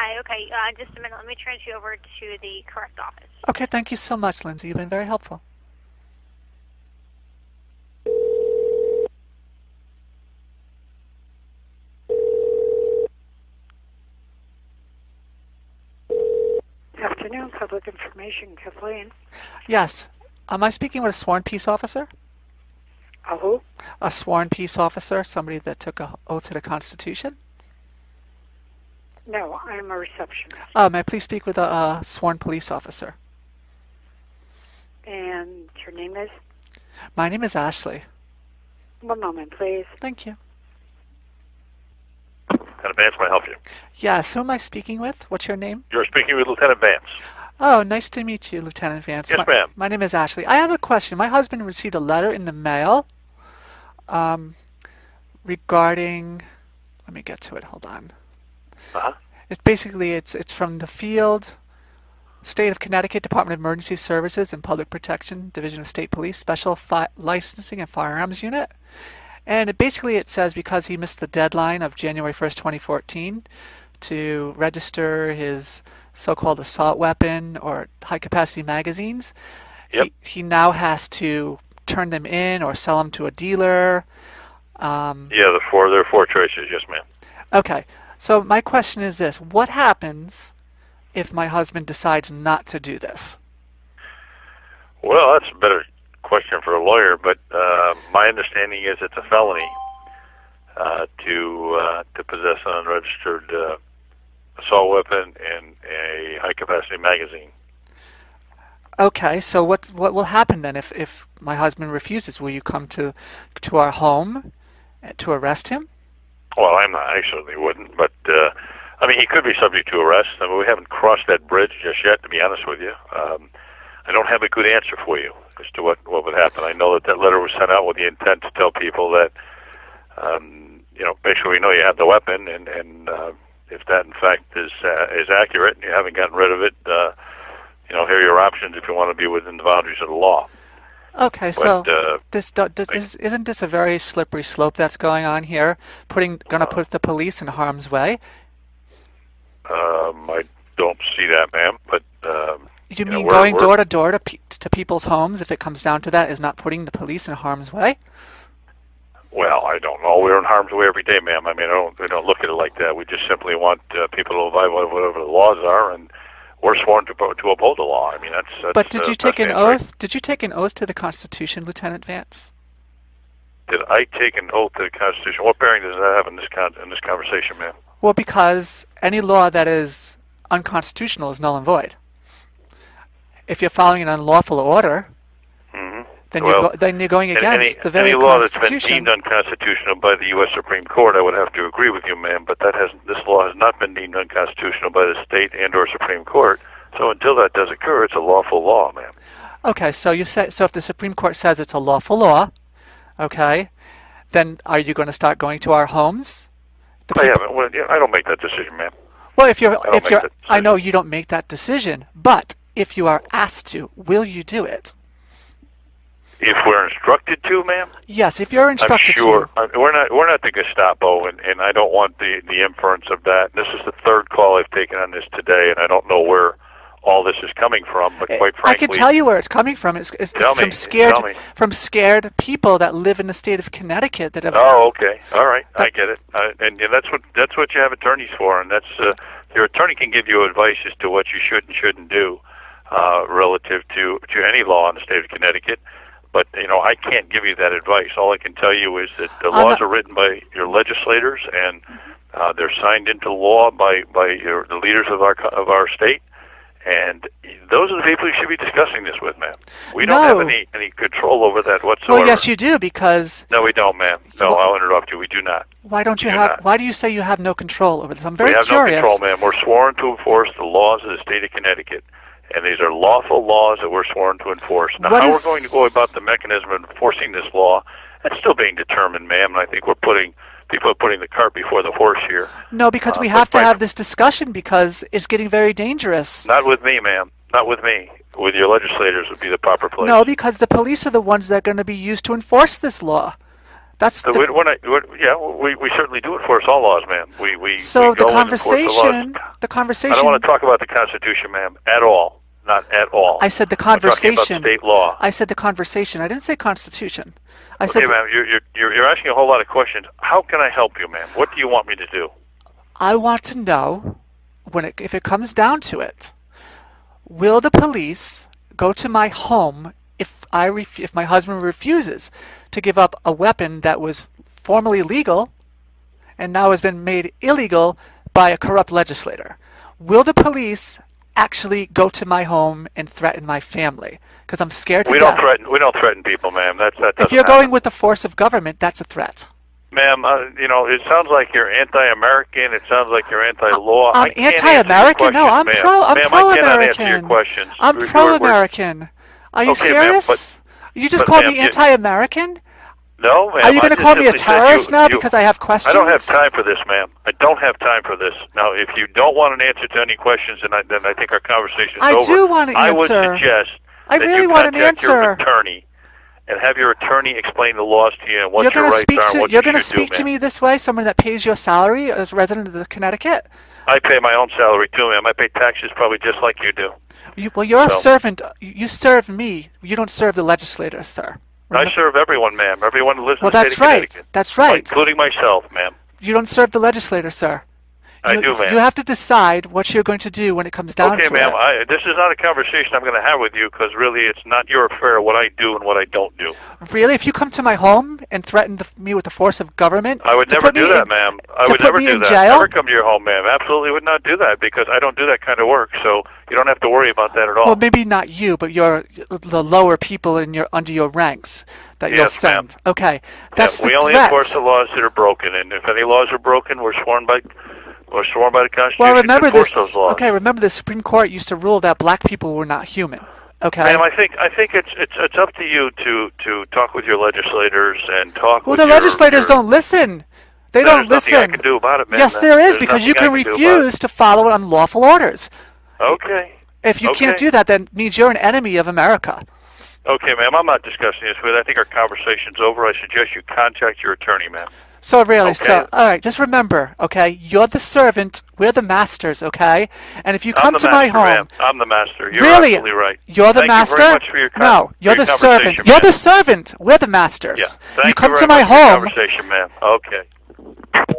Hi, okay, just a minute. Let me transfer you over to the correct office. Okay, thank you so much, Lindsay. You've been very helpful. Afternoon, Public Information, Kathleen. Yes. Am I speaking with a sworn peace officer? A who? A sworn peace officer, somebody that took an oath to the Constitution? No, I'm a receptionist. May I please speak with a sworn police officer? And your name is? My name is Ashley. One moment, please. Thank you. Lieutenant Vance, may I help you? Yes, who am I speaking with? What's your name? You're speaking with Lieutenant Vance. Oh, nice to meet you, Lieutenant Vance. Yes, ma'am. My name is Ashley. I have a question. My husband received a letter in the mail regarding... Let me get to it. Hold on. Uh-huh. It's from the field, State of Connecticut Department of Emergency Services and Public Protection, Division of State Police, Special Licensing and Firearms Unit. And it says because he missed the deadline of January 1st, 2014 to register his so-called assault weapon or high-capacity magazines, yep. he now has to turn them in or sell them to a dealer. Yeah, there are four choices, yes, ma'am. Okay. So my question is this. What happens if my husband decides not to do this? Well, that's a better question for a lawyer, but my understanding is it's a felony to possess an unregistered assault weapon and a high-capacity magazine. Okay, so what will happen then if my husband refuses? Will you come to our home to arrest him? Well, I certainly wouldn't, but he could be subject to arrest. I mean, we haven't crossed that bridge just yet, to be honest with you. I don't have a good answer for you as to what would happen. I know that letter was sent out with the intent to tell people that, basically we know you have the weapon, and if that in fact is accurate and you haven't gotten rid of it, here are your options if you want to be within the boundaries of the law. Okay, so isn't this a very slippery slope that's going on here? Going to put the police in harm's way? I don't see that, ma'am. But you mean going door to door to people's homes, if it comes down to that, is not putting the police in harm's way? Well, I don't know. We're in harm's way every day, ma'am. I mean, we don't look at it like that. We just simply want people to abide by whatever the laws are, and we're sworn to uphold the law. I mean, that's but did you take an oath? Did you take an oath to the Constitution, Lieutenant Vance? Did I take an oath to the Constitution? What bearing does that have in this conversation, ma'am? Well, because any law that is unconstitutional is null and void. If you're following an unlawful order, then you're going against the very Constitution. Any law that's been deemed unconstitutional by the U.S. Supreme Court, I would have to agree with you, ma'am. But this law has not been deemed unconstitutional by the state and/or Supreme Court. So until that does occur, it's a lawful law, ma'am. Okay, so if the Supreme Court says it's a lawful law, okay, then are you going to start going to our homes? I haven't. Well, I don't make that decision, ma'am. Well, I know you don't make that decision, but if you are asked to, will you do it? If we're instructed to, ma'am? Yes, if you're instructed to. I'm sure. to. We're not the Gestapo, and I don't want the inference of that. This is the third call I've taken on this today, and I don't know where all this is coming from, but quite frankly... I can tell you where it's coming from. It's from scared people that live in the state of Connecticut that have... Oh, okay. All right. I get it. And that's what you have attorneys for, and that's your attorney can give you advice as to what you should and shouldn't do relative to any law in the state of Connecticut. But, I can't give you that advice. All I can tell you is that the laws are written by your legislators, and they're signed into law by the leaders of our state. And those are the people you should be discussing this with, ma'am. We don't have any control over that whatsoever. Well, yes, you do, because... No, we don't, ma'am. No, I'll interrupt you. We do not. Why don't you have... Why do you say you have no control over this? I'm very curious. We have no control, ma'am. We're sworn to enforce the laws of the state of Connecticut. And these are lawful laws that we're sworn to enforce. Now, how we're going to go about the mechanism of enforcing this law, that's still being determined, ma'am. And I think people are putting the cart before the horse here. No, because we have to have this discussion because it's getting very dangerous. Not with me, ma'am. Not with me. With your legislators would be the proper place. No, because the police are the ones that are going to be used to enforce this law. That's So we certainly do enforce all laws, ma'am. We so we the go and enforce conversation. laws. The conversation. I don't want to talk about the Constitution, ma'am, at all. Not at all. I said the I'm talking conversation. about state law. I said the conversation. I didn't say Constitution. I Okay, said ma'am, you're asking a whole lot of questions. How can I help you, ma'am? What do you want me to do? I want to know if it comes down to it, will the police go to my home if my husband refuses to give up a weapon that was formerly legal and now has been made illegal by a corrupt legislator? Will the police actually go to my home and threaten my family? Because I'm scared to death. We don't threaten people, ma'am. That doesn't If you're happen. going with the force of government, that's a threat. Ma'am, it sounds like you're anti-American. It sounds like you're anti-law. I'm I can't anti-American. answer No, your I'm questions, ma'am. Ma'am, I cannot pro-American. answer your questions. I'm pro-American. Are you Okay, ma'am, serious? You just but called ma'am, me anti-American? No, ma'am. Are you I going to just call me a simply said terrorist now because I have questions? I don't have time for this, ma'am. I don't have time for this. Now, if you don't want an answer to any questions, then I think our conversation is over. I do want an I would answer. suggest I that really you want an contact your answer. attorney and have your attorney explain the laws to you and what You're your going to rights speak are and to what you're you going to should do, speak to ma'am. me this way, someone that pays your salary as a resident of Connecticut? I pay my own salary too, ma'am. I pay taxes probably just like you do. You're a So- servant. You serve me. You don't serve the legislator, sir. I serve everyone, ma'am. Everyone who lives Well, in the that's state of right. Connecticut. That's right. Including myself, ma'am. You don't serve the legislator, sir. I do, ma'am. You have to decide what you're going to do when it comes down Okay, to ma'am. it. This is not a conversation I'm going to have with you because really it's not your affair what I do and what I don't do. Really? If you come to my home and threaten me with the force of government, I would to never put me do that, in- ma'am. I to would put never me do in that. jail? Never come to your home, ma'am. Absolutely would not do that because I don't do that kind of work. So you don't have to worry about that at all. Well, maybe not you, but the lower people under your ranks that you'll Yes, ma'am. send. Okay, that's we the only threat. enforce the laws that are broken, and if any laws are broken, we're sworn by the Constitution Well, remember to enforce this. those laws. Okay, remember the Supreme Court used to rule that black people were not human. Okay. Ma'am, I think it's up to you to talk with your legislators and talk Well, with the your, legislators don't listen. They don't There's listen. nothing I can do about it, ma'am. Yes, there is, There's because you nothing can I can do about it. refuse to follow unlawful orders. Okay. If you can't Okay. do that, then it means you're an enemy of America. Okay, ma'am, I'm not discussing this with you. I think our conversation's over. I suggest you contact your attorney, ma'am. So really, Okay. all right, just remember, okay, you're the servant, we're the masters, okay? And if you I'm come the to master, my home, ma'am. I'm the master. You're really, absolutely right. you're the Thank master? You very much for your No, you're for your the servant. conversation, You're ma'am. the servant. We're the masters. Yeah. Thank you come very to my much for your home. conversation, ma'am. Okay.